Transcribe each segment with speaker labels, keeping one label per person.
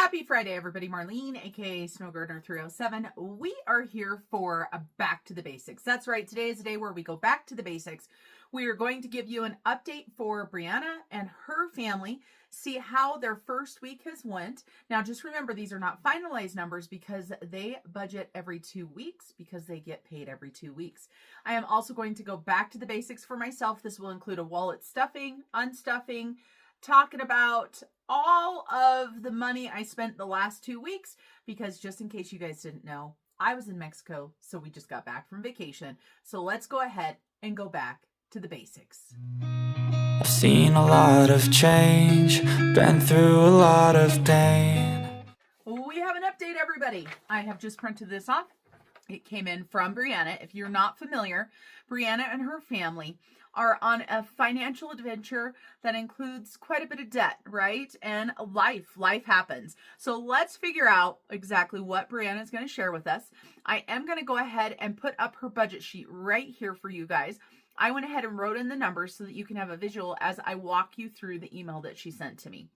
Speaker 1: Happy Friday, everybody. Marlene, aka Snow Gardener 307. We are here for a back to the basics. That's right. Today is the day where we go back to the basics. We are going to give you an update for Brianna and her family, see how their first week has went. Now, just remember, these are not finalized numbers because they budget every 2 weeks because they get paid every 2 weeks. I am also going to go back to the basics for myself. This will include a wallet stuffing, unstuffing, talking about all of the money I spent the last 2 weeks, because just in case you guys didn't know, I was in Mexico, so we just got back from vacation. So let's go ahead and go back to the basics.
Speaker 2: I've seen a lot of change, been through a lot of pain.
Speaker 1: We have an update, everybody. I have just printed this off. It came in from Brianna. If you're not familiar, Brianna and her family are on a financial adventure that includes quite a bit of debt, right? And life happens. So let's figure out exactly what Brianna is going to share with us. I am going to go ahead and put up her budget sheet right here for you guys. I went ahead and wrote in the numbers so that you can have a visual as I walk you through the email that she sent to me.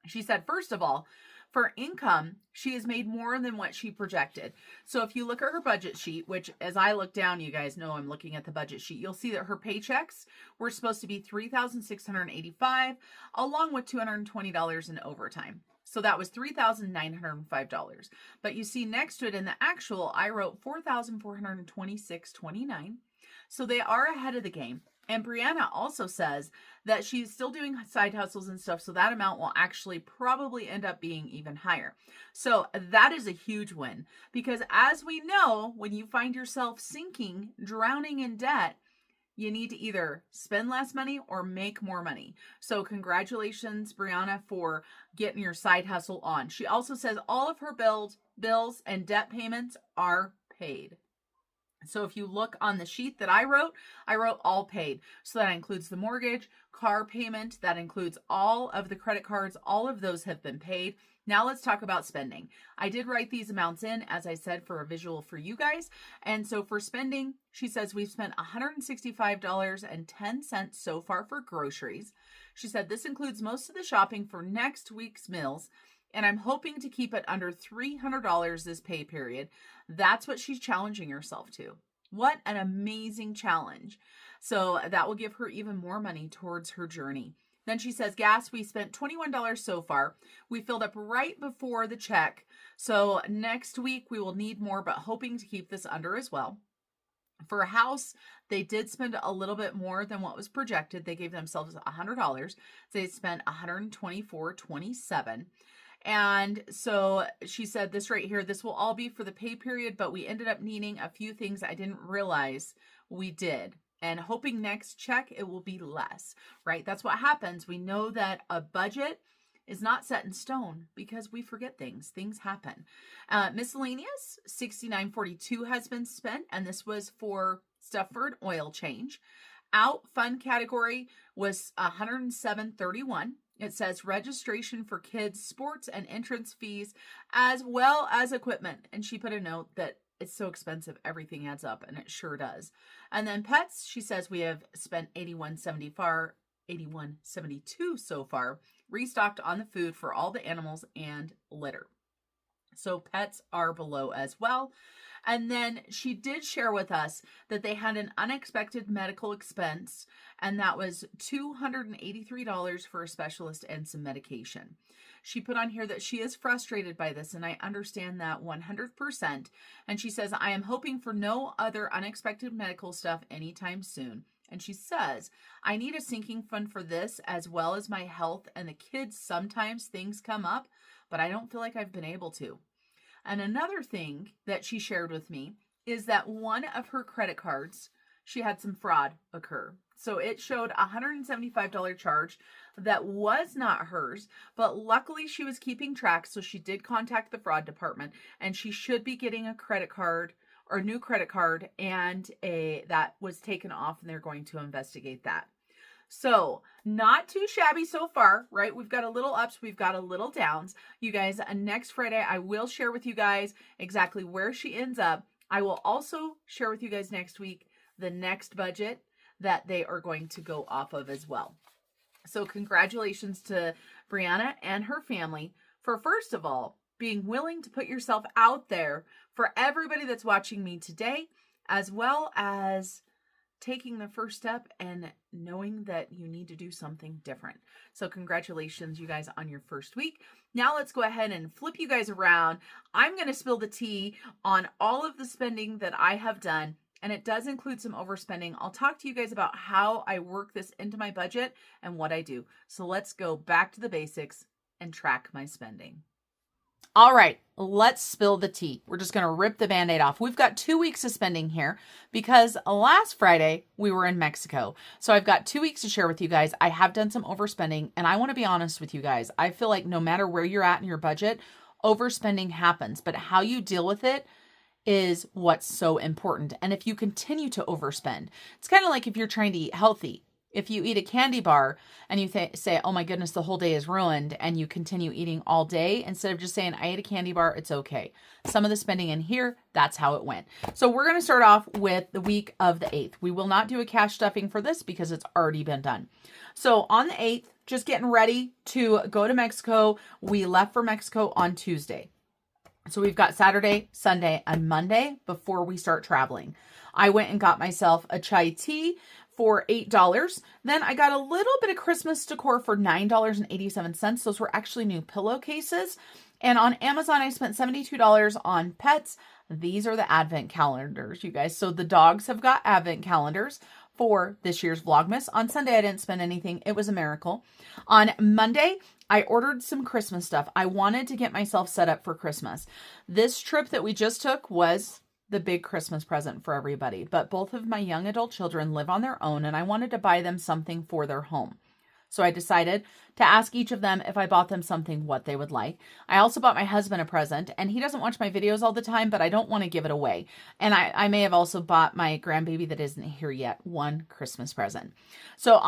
Speaker 1: She said, first of all, for income, she has made more than what she projected. So if you look at her budget sheet, which as I look down, you guys know I'm looking at the budget sheet, you'll see that her paychecks were supposed to be $3,685 along with $220 in overtime. So that was $3,905. But you see next to it in the actual, I wrote $4,426.29. So they are ahead of the game. And Brianna also says that she's still doing side hustles and stuff, so that amount will actually probably end up being even higher. So that is a huge win, because as we know, when you find yourself sinking, drowning in debt, you need to either spend less money or make more money. So congratulations, Brianna, for getting your side hustle on. She also says all of her bills and debt payments are paid. So if you look on the sheet that I wrote all paid. So that includes the mortgage, car payment, that includes all of the credit cards, all of those have been paid. Now let's talk about spending. I did write these amounts in, as I said, for a visual for you guys. And so for spending, she says we've spent $165.10 so far for groceries. She said this includes most of the shopping for next week's meals, and I'm hoping to keep it under $300 this pay period. That's what she's challenging herself to. What an amazing challenge. So that will give her even more money towards her journey. Then she says gas, we spent $21 so far. We filled up right before the check. So next week we will need more, but hoping to keep this under as well. For a house, they did spend a little bit more than what was projected. They gave themselves $100. So they spent $124.27. And so she said this right here, this will all be for the pay period, but we ended up needing a few things I didn't realize we did. And hoping next check, it will be less, right? That's what happens. We know that a budget is not set in stone because we forget things. Things happen. Miscellaneous, $69.42 has been spent, and this was for stuff for an oil change. Out fun category was $107.31. It says registration for kids, sports, and entrance fees, as well as equipment. And she put a note that it's so expensive, everything adds up, and it sure does. And then pets, she says we have spent $81.72 so far, restocked on the food for all the animals and litter. So pets are below as well. And then she did share with us that they had an unexpected medical expense, and that was $283 for a specialist and some medication. She put on here that she is frustrated by this, and I understand that 100%. And she says, I am hoping for no other unexpected medical stuff anytime soon. And she says, I need a sinking fund for this as well as my health and the kids. Sometimes things come up, but I don't feel like I've been able to. And another thing that she shared with me is that one of her credit cards, she had some fraud occur. So it showed a $175 charge that was not hers, but luckily she was keeping track. So she did contact the fraud department, and she should be getting a credit card or a new credit card, and that was taken off, and they're going to investigate that. So not too shabby so far, right? We've got a little ups, we've got a little downs. You guys, next Friday, I will share with you guys exactly where she ends up. I will also share with you guys next week the next budget that they are going to go off of as well. So congratulations to Brianna and her family for, first of all, being willing to put yourself out there for everybody that's watching me today, as well as taking the first step and knowing that you need to do something different. So congratulations, you guys, on your first week. Now let's go ahead and flip you guys around. I'm going to spill the tea on all of the spending that I have done, and it does include some overspending. I'll talk to you guys about how I work this into my budget and what I do. So let's go back to the basics and track my spending. All right, let's spill the tea. We're just going to rip the Band-Aid off. We've got 2 weeks of spending here because last Friday we were in Mexico. So I've got 2 weeks to share with you guys. I have done some overspending, and I want to be honest with you guys. I feel like no matter where you're at in your budget, overspending happens, but how you deal with it is what's so important. And if you continue to overspend, it's kind of like if you're trying to eat healthy. If you eat a candy bar and you say, oh my goodness, the whole day is ruined, and you continue eating all day, instead of just saying, I ate a candy bar, it's okay. Some of the spending in here, that's how it went. So we're going to start off with the week of the 8th. We will not do a cash stuffing for this because it's already been done. So on the 8th, just getting ready to go to Mexico. We left for Mexico on Tuesday. So we've got Saturday, Sunday, and Monday before we start traveling. I went and got myself a chai tea for $8. Then I got a little bit of Christmas decor for $9.87. Those were actually new pillowcases. And on Amazon, I spent $72 on pets. These are the advent calendars, you guys. So the dogs have got advent calendars for this year's Vlogmas. On Sunday, I didn't spend anything. It was a miracle. On Monday, I ordered some Christmas stuff. I wanted to get myself set up for Christmas. This trip that we just took was the big Christmas present for everybody, but both of my young adult children live on their own, and I wanted to buy them something for their home. So I decided to ask each of them if I bought them something, what they would like. I also bought my husband a present, and he doesn't watch my videos all the time, but I don't want to give it away. And I may have also bought my grandbaby that isn't here yet one Christmas present. So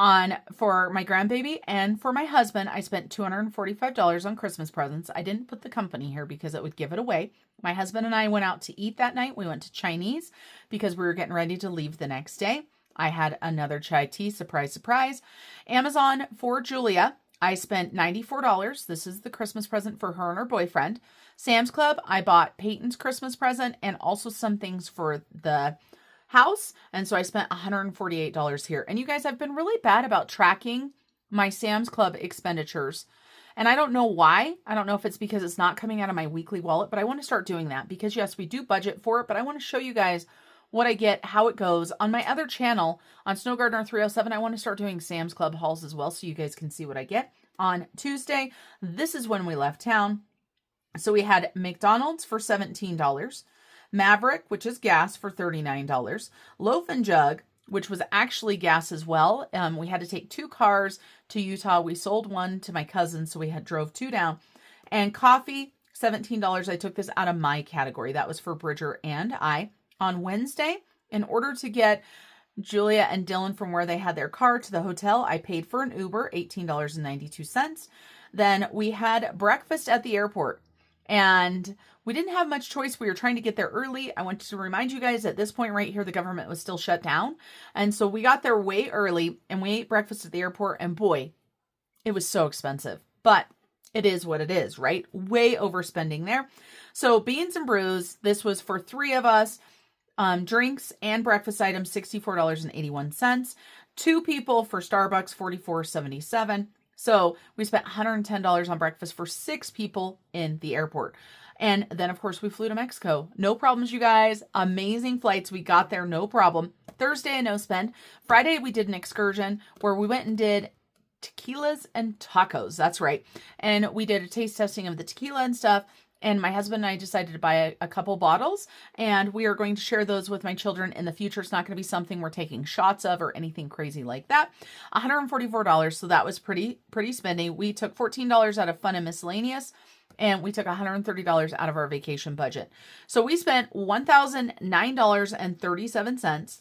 Speaker 1: for my grandbaby and for my husband, I spent $245 on Christmas presents. I didn't put the company here because it would give it away. My husband and I went out to eat that night. We went to Chinese because we were getting ready to leave the next day. I had another chai tea, surprise, surprise. Amazon for Julia, I spent $94. This is the Christmas present for her and her boyfriend. Sam's Club, I bought Peyton's Christmas present and also some things for the house. And so I spent $148 here. And you guys, I've been really bad about tracking my Sam's Club expenditures. And I don't know why. I don't know if it's because it's not coming out of my weekly wallet, but I want to start doing that because yes, we do budget for it, but I want to show you guys what I get, how it goes. On my other channel, on Snow Gardener 307, I want to start doing Sam's Club hauls as well so you guys can see what I get. On Tuesday, this is when we left town. So we had McDonald's for $17, Maverick, which is gas, for $39, Loaf and Jug, which was actually gas as well. We had to take 2 cars to Utah. We sold one to my cousin, so we drove 2 down. And coffee, $17. I took this out of my category. That was for Bridger and I. On Wednesday, in order to get Julia and Dylan from where they had their car to the hotel, I paid for an Uber, $18.92. Then we had breakfast at the airport, and we didn't have much choice. We were trying to get there early. I want to remind you guys at this point right here, the government was still shut down. And so we got there way early, and we ate breakfast at the airport, and boy, it was so expensive. But it is what it is, right? Way overspending there. So beans and brews, this was for 3 of us. Drinks and breakfast items, $64.81. 2 people for Starbucks, $44.77. So we spent $110 on breakfast for 6 people in the airport. And then, of course, we flew to Mexico. No problems, you guys. Amazing flights. We got there, no problem. Thursday, a no spend. Friday, we did an excursion where we went and did tequilas and tacos. That's right. And we did a taste testing of the tequila and stuff. And my husband and I decided to buy a couple bottles, and we are going to share those with my children in the future. It's not going to be something we're taking shots of or anything crazy like that. $144. So that was pretty spending. We took $14 out of fun and miscellaneous, and we took $130 out of our vacation budget. So we spent $1,009.37.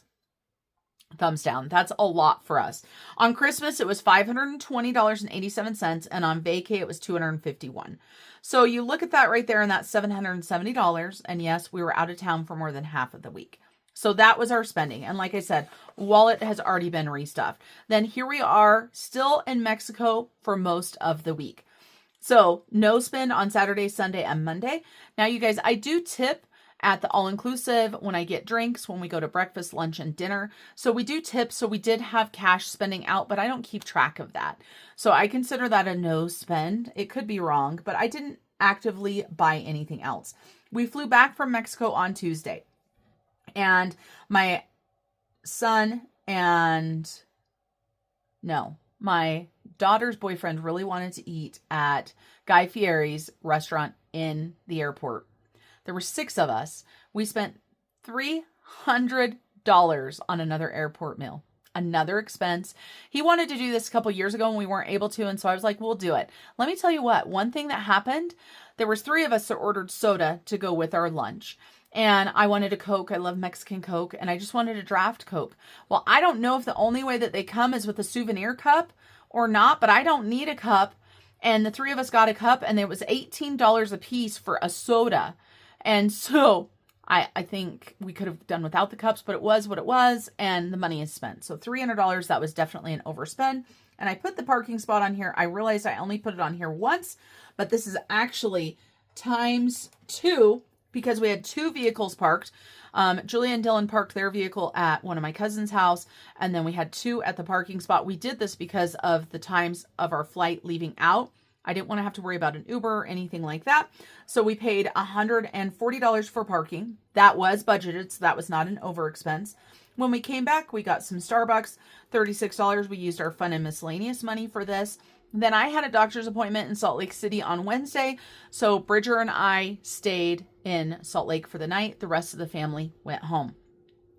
Speaker 1: Thumbs down. That's a lot for us. On Christmas, it was $520.87, and on vacay, it was $251. So you look at that right there, and that's $770. And yes, we were out of town for more than half of the week. So that was our spending. And like I said, wallet has already been restuffed. Then here we are still in Mexico for most of the week. So no spend on Saturday, Sunday, and Monday. Now, you guys, I do tip at the all-inclusive when I get drinks, when we go to breakfast, lunch, and dinner. So we do tip. So we did have cash spending out, but I don't keep track of that. So I consider that a no spend. It could be wrong, but I didn't actively buy anything else. We flew back from Mexico on Tuesday, and my son and my daughter's boyfriend really wanted to eat at Guy Fieri's restaurant in the airport. There were 6 of us. We spent $300 on another airport meal. Another expense. He wanted to do this a couple years ago and we weren't able to. And so I was like, we'll do it. Let me tell you what, one thing that happened, there was 3 of us that ordered soda to go with our lunch. And I wanted a Coke. I love Mexican Coke. And I just wanted a draft Coke. Well, I don't know if the only way that they come is with a souvenir cup or not, but I don't need a cup. And the 3 of us got a cup and it was $18 a piece for a soda. And so I think we could have done without the cups, but it was what it was, and the money is spent. So $300, that was definitely an overspend. And I put the parking spot on here. I realized I only put it on here once, but this is actually times 2 because we had 2 vehicles parked. Julia and Dylan parked their vehicle at one of my cousin's house, and then we had 2 at the parking spot. We did this because of the times of our flight leaving out. I didn't want to have to worry about an Uber or anything like that. So we paid $140 for parking. That was budgeted, so that was not an over expense. When we came back, we got some Starbucks, $36. We used our fun and miscellaneous money for this. Then I had a doctor's appointment in Salt Lake City on Wednesday. So Bridger and I stayed in Salt Lake for the night. The rest of the family went home.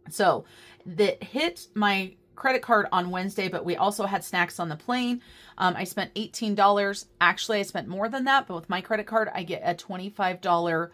Speaker 1: So that hit my credit card on Wednesday, but we also had snacks on the plane. I spent $18. Actually, I spent more than that, but with my credit card, I get a $25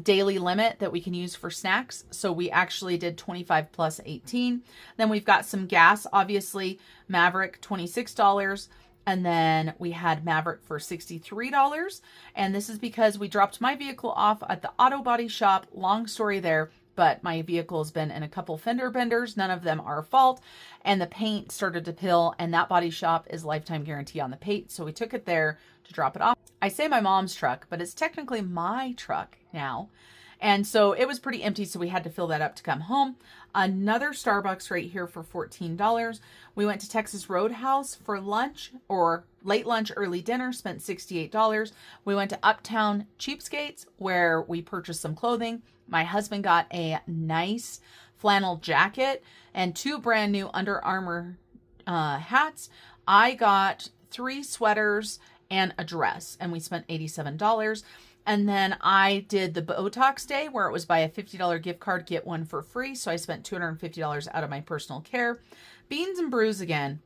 Speaker 1: daily limit that we can use for snacks. So we actually did 25 plus 18. Then we've got some gas, obviously, Maverick, $26. And then we had Maverick for $63. And this is because we dropped my vehicle off at the auto body shop. Long story there. But my vehicle has been in a couple fender benders. None of them are fault. And the paint started to peel. And that body shop is lifetime guarantee on the paint. So we took it there to drop it off. I say my mom's truck, but it's technically my truck now. And so it was pretty empty. So we had to fill that up to come home. Another Starbucks right here for $14. We went to Texas Roadhouse for lunch or late lunch, early dinner, spent $68. We went to Uptown Cheapskates where we purchased some clothing. My husband got a nice flannel jacket and 2 brand new Under Armour hats. I got 3 sweaters and a dress, and we spent $87. And then I did the Botox day where it was buy a $50 gift card, get one for free. So I spent $250 out of my personal care. Beans and brews again,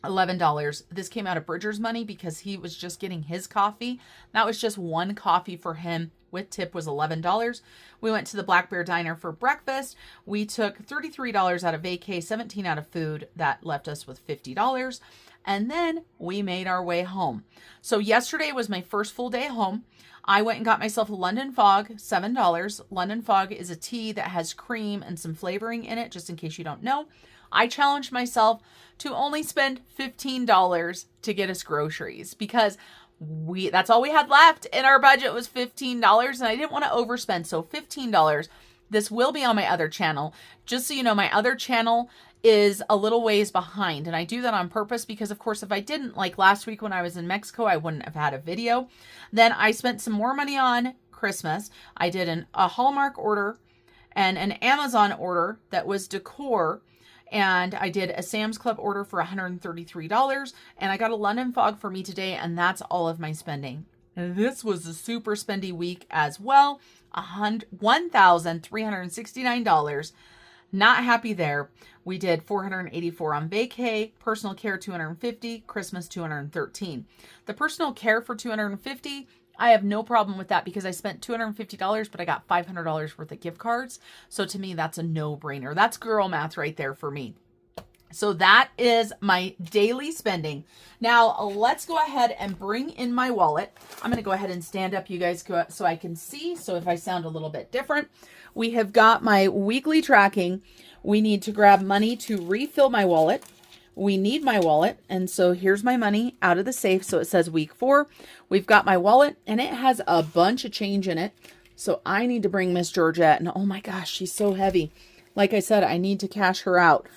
Speaker 1: $11. This came out of Bridger's money because he was just getting his coffee. That was just one coffee for him. With tip was $11. We went to the Black Bear Diner for breakfast. We took $33 out of vacay, $17 out of food. That left us with $50. And then we made our way home. So yesterday was my first full day home. I went and got myself a London Fog, $7. London Fog is a tea that has cream and some flavoring in it, just in case you don't know. I challenged myself to only spend $15 to get us groceries because that's all we had left in our budget was $15, and I didn't want to overspend. So $15. This will be on my other channel. Just so you know, my other channel is a little ways behind, and I do that on purpose because, of course, if I didn't, like last week when I was in Mexico, I wouldn't have had a video. Then I spent some more money on Christmas. I did a Hallmark order and an Amazon order that was decor, and I did a Sam's Club order for $133, and I got a London Fog for me today, and that's all of my spending. This was a super spendy week as well. $1,369. Not happy there. We did $484 on vacay, personal care $250, Christmas $213. The personal care for $250, I have no problem with that because I spent $250, but I got $500 worth of gift cards. So to me, that's a no-brainer. That's girl math right there for me. So that is my daily spending. Now, let's go ahead and bring in my wallet. I'm going to go ahead and stand up, you guys, so I can see. So if I sound a little bit different, we have got my weekly tracking. We need to grab money to refill my wallet. we need my wallet. And so here's my money out of the safe. So it says week 4. We've got my wallet and it has a bunch of change in it. So I need to bring Miss Georgette, and oh my gosh, she's so heavy. Like I said, I need to cash her out.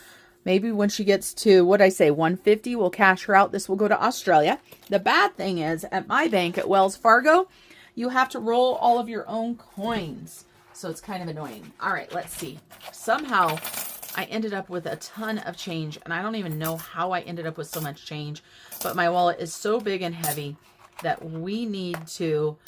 Speaker 1: Maybe when she gets to, what I say, 150, we'll cash her out. This will go to Australia. The bad thing is, at my bank at Wells Fargo, you have to roll all of your own coins. So it's kind of annoying. All right, let's see. Somehow I ended up with a ton of change, and I don't even know how I ended up with so much change, but my wallet is so big and heavy that we need to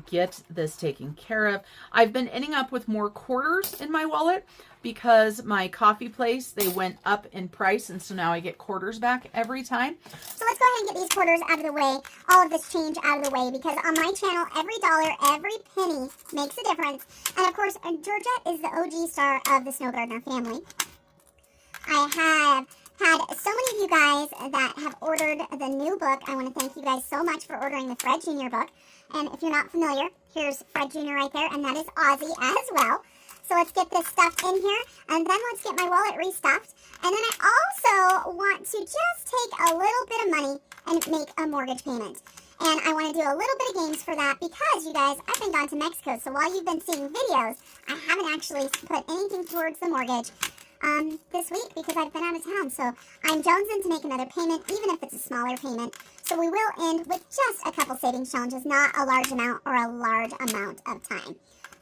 Speaker 1: get this taken care of. I've been ending up with more quarters in my wallet because my coffee place, they went up in price, and so now I get quarters back every time.
Speaker 3: So let's go ahead and get these quarters out of the way, all of this change out of the way, because on my channel, every dollar, every penny makes a difference. And of course, Georgette is the OG star of the Snow Gardener family. I have had so many of you guys that have ordered the new book. I want to thank you guys so much for ordering the Fred Jr. book. And if you're not familiar, here's Fred Jr. right there, and that is Ozzy as well. So let's get this stuff in here, and then let's get my wallet restuffed. And then I also want to just take a little bit of money and make a mortgage payment. And I want to do a little bit of games for that because, you guys, I've been gone to Mexico. So while you've been seeing videos, I haven't actually put anything towards the mortgage this week because I've been out of town. So I'm jonesing to make another payment, even if it's a smaller payment. So we will end with just a couple savings challenges, not a large amount or a large amount of time.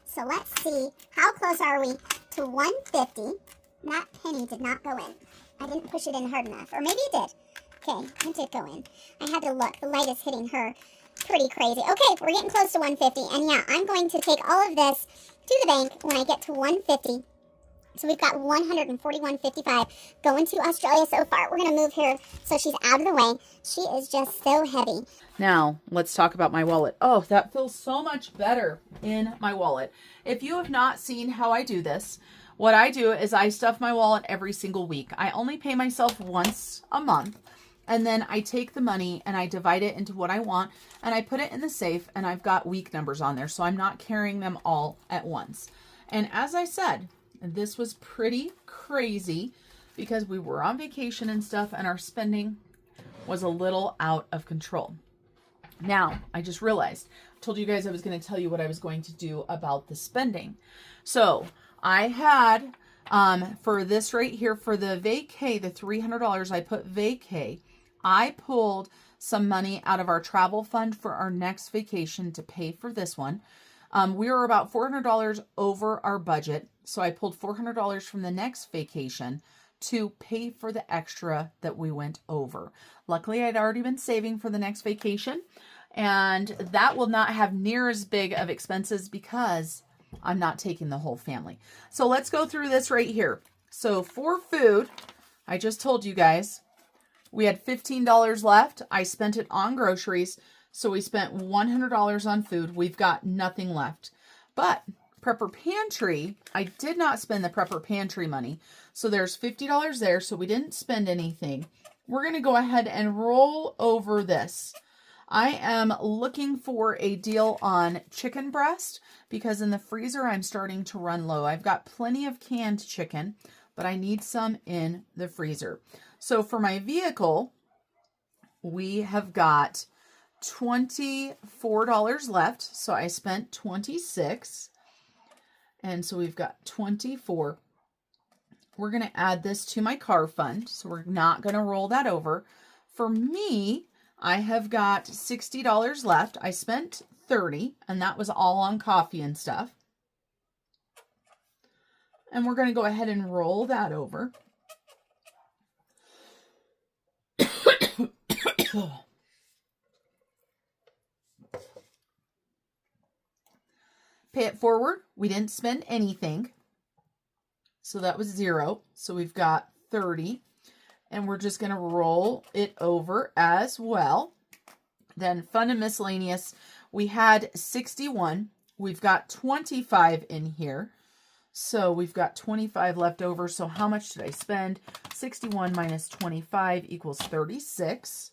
Speaker 3: So let's see, how close are we to 150? That penny did not go in. I didn't push it in hard enough. Or maybe it did. Okay, it did go in. I had to look. The light is hitting her pretty crazy. Okay, we're getting close to 150. And yeah, I'm going to take all of this to the bank when I get to 150. So we've got 141.55 going to Australia so far. We're going to move her so she's out of the way. She is just so heavy.
Speaker 1: Now, let's talk about my wallet. Oh, that feels so much better in my wallet. If you have not seen how I do this, what I do is I stuff my wallet every single week. I only pay myself once a month, and then I take the money and I divide it into what I want, and I put it in the safe, and I've got week numbers on there, so I'm not carrying them all at once. And as I said, this was pretty crazy because we were on vacation and stuff, and our spending was a little out of control. Now, I just realized, I told you guys I was going to tell you what I was going to do about the spending. So I had, for this right here, for the vacay, the $300 I put vacay, I pulled some money out of our travel fund for our next vacation to pay for this one. We were about $400 over our budget. So I pulled $400 from the next vacation to pay for the extra that we went over. Luckily, I'd already been saving for the next vacation, and that will not have near as big of expenses because I'm not taking the whole family. So let's go through this right here. So for food, I just told you guys, we had $15 left. I spent it on groceries. So we spent $100 on food. We've got nothing left. But Prepper Pantry, I did not spend the Prepper Pantry money. So there's $50 there. So we didn't spend anything. We're going to go ahead and roll over this. I am looking for a deal on chicken breast because in the freezer I'm starting to run low. I've got plenty of canned chicken, but I need some in the freezer. So for my vehicle, we have got $24 left. So I spent $26. And so we've got 24. We're going to add this to my car fund. So we're not going to roll that over. For me, I have got $60 left. I spent $30, and that was all on coffee and stuff. And we're going to go ahead and roll that over. Pay it forward. We didn't spend anything. So that was 0. So we've got 30. And we're just going to roll it over as well. Then fun and miscellaneous. We had 61. We've got 25 in here. So we've got 25 left over. So how much did I spend? 61 minus 25 equals 36.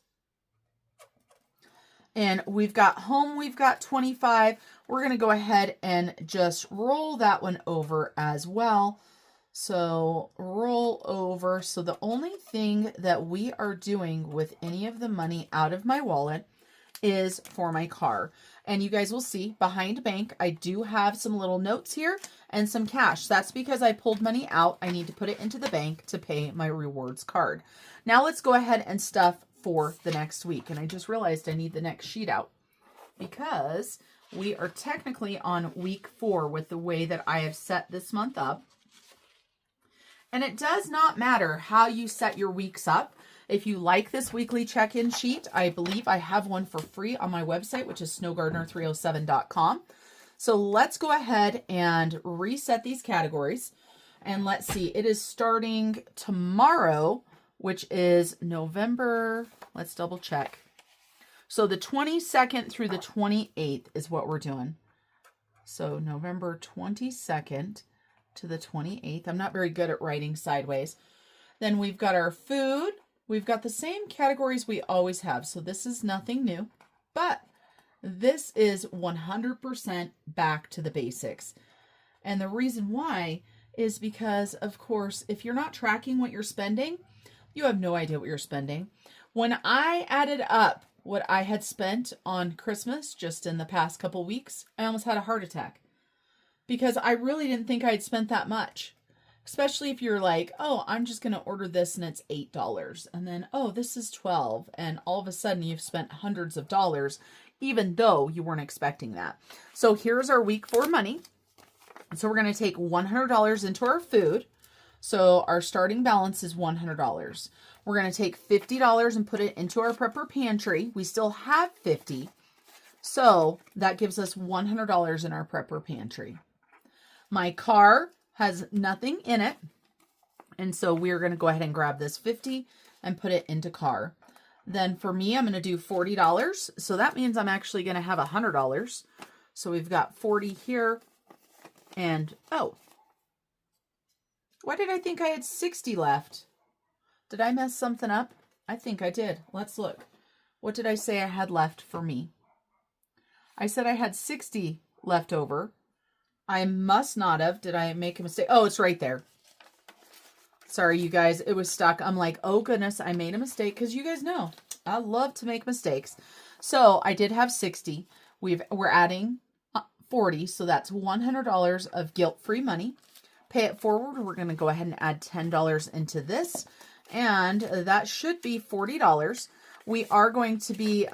Speaker 1: And we've got home, we've got 25. We're going to go ahead and just roll that one over as well. So roll over. So the only thing that we are doing with any of the money out of my wallet is for my car. And you guys will see behind bank, I do have some little notes here and some cash. That's because I pulled money out. I need to put it into the bank to pay my rewards card. Now let's go ahead and stuff for the next week. And I just realized I need the next sheet out because we are technically on week 4 with the way that I have set this month up. And it does not matter how you set your weeks up. If you like this weekly check-in sheet, I believe I have one for free on my website, which is snowgardener307.com. So let's go ahead and reset these categories. And let's see, it is starting tomorrow, which is November, let's double check. So the 22nd through the 28th is what we're doing. So November 22nd to the 28th. I'm not very good at writing sideways. Then we've got our food. We've got the same categories we always have. So this is nothing new, but this is 100% back to the basics. And the reason why is because, of course, if you're not tracking what you're spending, you have no idea what you're spending. When I added up what I had spent on Christmas just in the past couple weeks, I almost had a heart attack because I really didn't think I'd spent that much. Especially if you're like, oh, I'm just going to order this and it's $8. And then, oh, this is $12. And all of a sudden you've spent hundreds of dollars, even though you weren't expecting that. So here's our week 4 money. So we're going to take $100 into our food. So our starting balance is $100. We're going to take $50 and put it into our prepper pantry. We still have $50. So that gives us $100 in our prepper pantry. My car has nothing in it. And so we're going to go ahead and grab this $50 and put it into car. Then for me, I'm going to do $40. So that means I'm actually going to have $100. So we've got 40 here. And, oh, why did I think I had 60 left? Did I mess something up? I think I did. Let's look. What did I say I had left for me? I said I had 60 left over. I must not have. Did I make a mistake? Oh, it's right there. Sorry, you guys. It was stuck. I'm like, oh, goodness, I made a mistake. Because you guys know, I love to make mistakes. So I did have 60. We're adding 40. So that's $100 of guilt-free money. Pay it forward. We're going to go ahead and add $10 into this. And that should be $40. We are going to be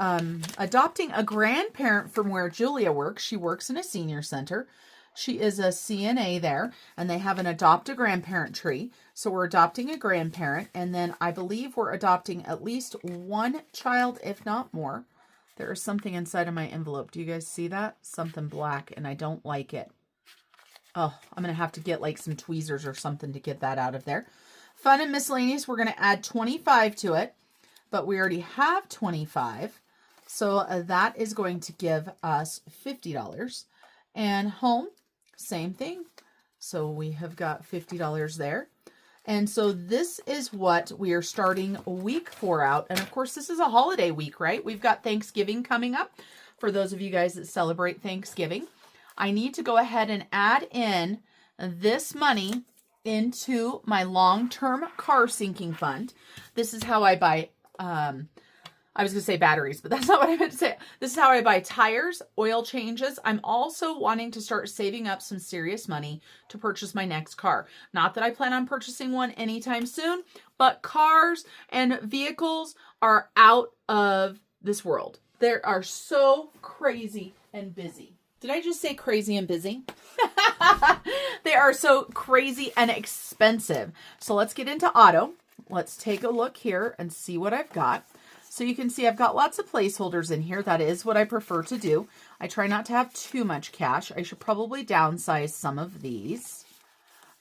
Speaker 1: adopting a grandparent from where Julia works. She works in a senior center. She is a CNA there, and they have an adopt a grandparent tree. So we're adopting a grandparent, and then I believe we're adopting at least one child, if not more. There is something inside of my envelope. Do you guys see that? Something black, and I don't like it. Oh, I'm going to have to get like some tweezers or something to get that out of there. Fun and miscellaneous, we're going to add 25 to it, but we already have 25. So that is going to give us $50. And home, same thing. So we have got $50 there. And so this is what we are starting week 4 out. And of course, this is a holiday week, right? We've got Thanksgiving coming up. For those of you guys that celebrate Thanksgiving, I need to go ahead and add in this money into my long-term car sinking fund. This is how I buy, I was going to say batteries, but that's not what I meant to say. This is how I buy tires, oil changes. I'm also wanting to start saving up some serious money to purchase my next car. Not that I plan on purchasing one anytime soon, but cars and vehicles are out of this world. They are so crazy and busy. Did I just say crazy and busy? They are so crazy and expensive. So let's get into auto. Let's take a look here and see what I've got. So you can see I've got lots of placeholders in here. That is what I prefer to do. I try not to have too much cash. I should probably downsize some of these.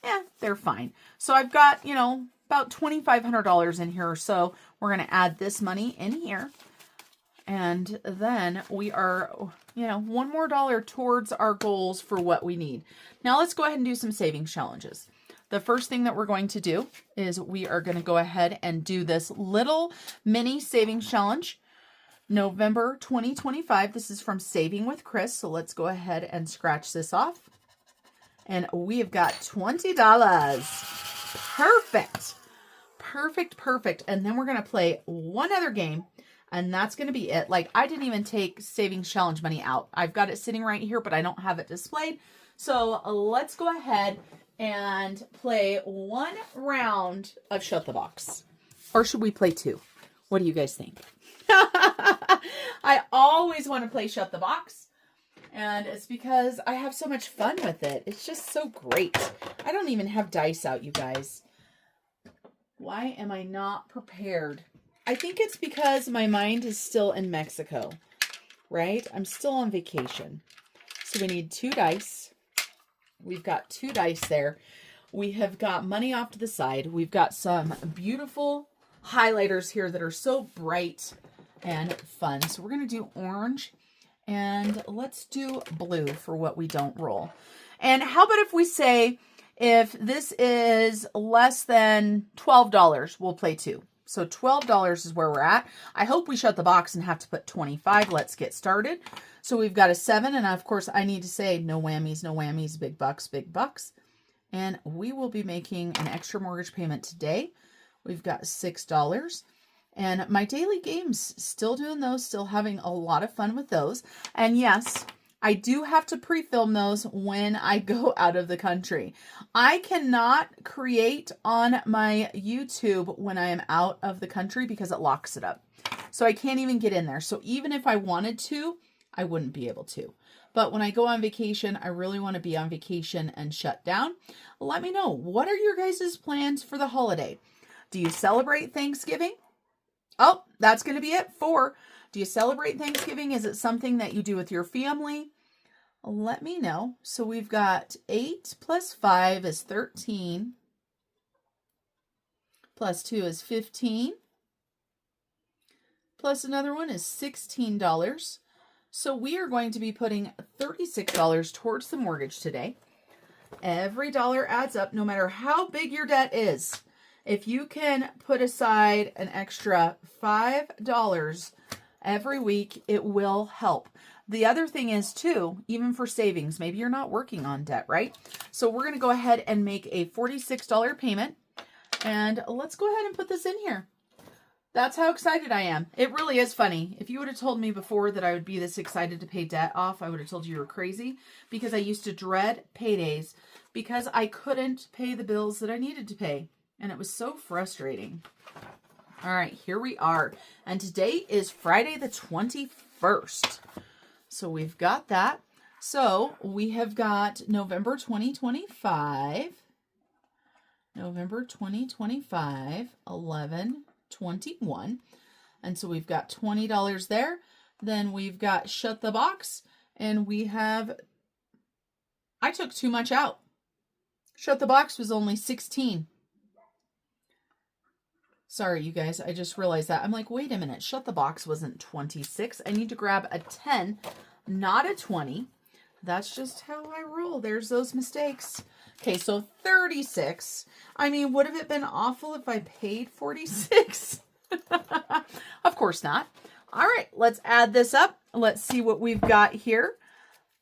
Speaker 1: Yeah, they're fine. So I've got, you know, about $2,500 in here or so. We're going to add this money in here. And then we are, you know, $1 more towards our goals for what we need. Now let's go ahead and do some savings challenges. The first thing that we're going to do is we are going to go ahead and do this little mini savings challenge. November 2025. This is from Saving with Chris. So let's go ahead and scratch this off. And we have got $20. Perfect. Perfect, perfect. And then we're going to play one other game, and that's going to be it. Like, I didn't even take Savings Challenge money out. I've got it sitting right here, but I don't have it displayed. So let's go ahead and play one round of Shut the Box. Or should we play two? What do you guys think? I always want to play Shut the Box. And it's because I have so much fun with it. It's just so great. I don't even have dice out, you guys. Why am I not prepared? I think it's because my mind is still in Mexico, right? I'm still on vacation. So we need 2 dice. We've got 2 dice there. We have got money off to the side. We've got some beautiful highlighters here that are so bright and fun. So we're going to do orange, and let's do blue for what we don't roll. And how about if we say, if this is less than $12, we'll play 2. So $12 is where we're at. I hope we shut the box and have to put 25. Let's get started. So we've got a 7, and of course I need to say no whammies, big bucks, big bucks. And we will be making an extra mortgage payment today. We've got $6. And my daily games, still doing those, still having a lot of fun with those. And yes, I do have to pre-film those when I go out of the country. I cannot create on my YouTube when I am out of the country because it locks it up. So I can't even get in there. So even if I wanted to, I wouldn't be able to. But when I go on vacation, I really want to be on vacation and shut down. Let me know. What are your guys' plans for the holiday? Do you celebrate Thanksgiving? Oh, that's going to be it. 4. Do you celebrate Thanksgiving? Is it something that you do with your family? Let me know. So we've got 8 plus 5 is 13. Plus 2 is 15. Plus another one is $16. So we are going to be putting $36 towards the mortgage today. Every dollar adds up, no matter how big your debt is. If you can put aside an extra $5 every week, it will help. The other thing is too, even for savings, maybe you're not working on debt, right? So we're going to go ahead and make a $46 payment. And let's go ahead and put this in here. That's how excited I am. It really is funny. If you would have told me before that I would be this excited to pay debt off, I would have told you were crazy, because I used to dread paydays because I couldn't pay the bills that I needed to pay. And it was so frustrating. All right, here we are. And today is Friday the 21st. So we've got that. So we have got November 2025. November 2025, 11/21. And so we've got $20 there. Then we've got Shut the Box. And we have, I took too much out. Shut the Box was only 16. Sorry, you guys, I just realized that. I'm like, wait a minute, Shut the Box wasn't 26. I need to grab a 10, not a 20. That's just how I roll. There's those mistakes. Okay, so 36. I mean, would have it been awful if I paid 46? Of course not. All right, let's add this up. Let's see what we've got here.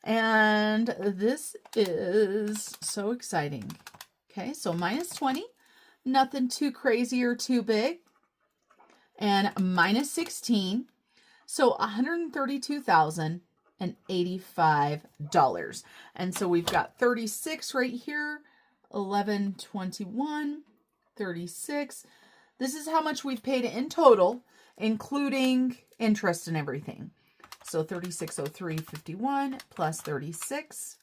Speaker 1: And this is so exciting. Okay, so minus 20. Nothing too crazy or too big. And minus 16. So $132,085. And so we've got 36 right here. 11/21, 36. This is how much we've paid in total, including interest and everything. So 3603.51 plus 36.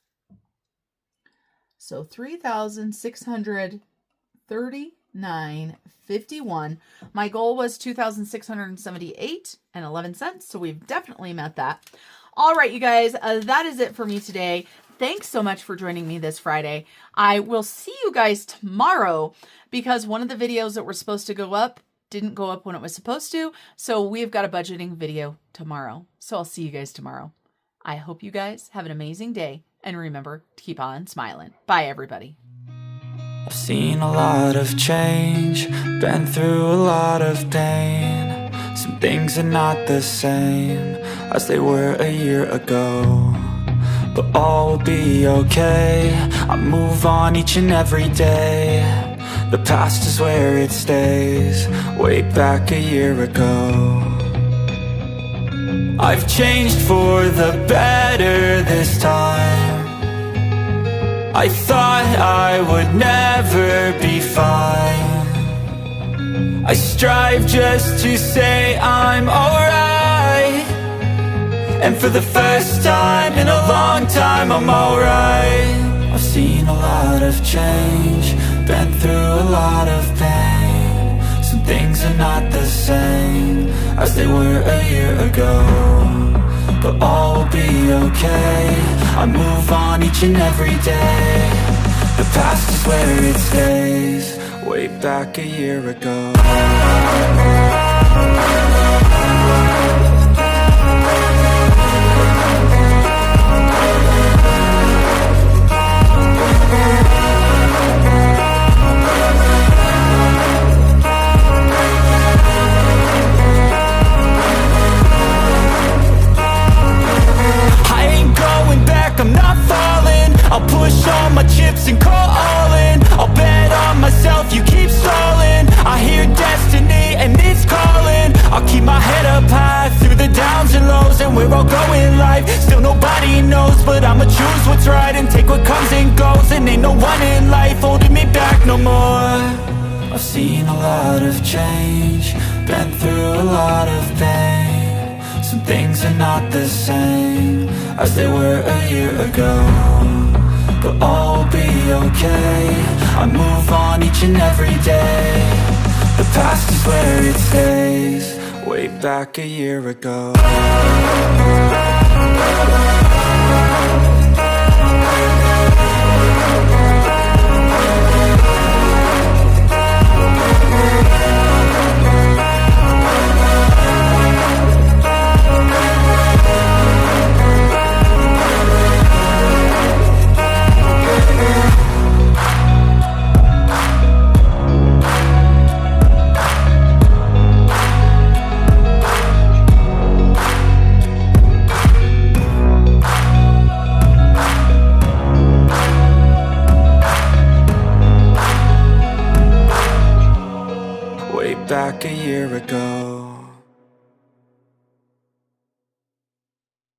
Speaker 1: So $3,639.51. My goal was $2,678.11. So we've definitely met that. All right, you guys, that is it for me today. Thanks so much for joining me this Friday. I will see you guys tomorrow because one of the videos that were supposed to go up didn't go up when it was supposed to. So we've got a budgeting video tomorrow. So I'll see you guys tomorrow. I hope you guys have an amazing day. And remember to keep on smiling. Bye, everybody.
Speaker 2: I've seen a lot of change, been through a lot of pain. Some things are not the same as they were a year ago. but all will be okay. I move on each and every day. The past is where it stays, way back a year ago. I've changed for the better this time. I thought I would never be fine. I strive just to say I'm alright, and for the first time in a long time I'm alright. I've seen a lot of change, been through a lot of pain. Some things are not the same as they were a year ago, but all will be okay. I move on each and every day. The past is where it stays, way back a year ago. I'm not falling. I'll push all my chips and call all in. I'll bet on myself, you keep stalling. I hear destiny and it's calling. I'll keep my head up high through the downs and lows, and we're all going life. Still nobody knows, but I'ma choose what's right and take what comes and goes. And ain't no one in life holding me back no more. I've seen a lot of change, been through a lot of pain. Some things are not the same as they were a year ago, but all will be okay. I move on each and every day. The past is where it stays, way back a year ago. Back a year ago.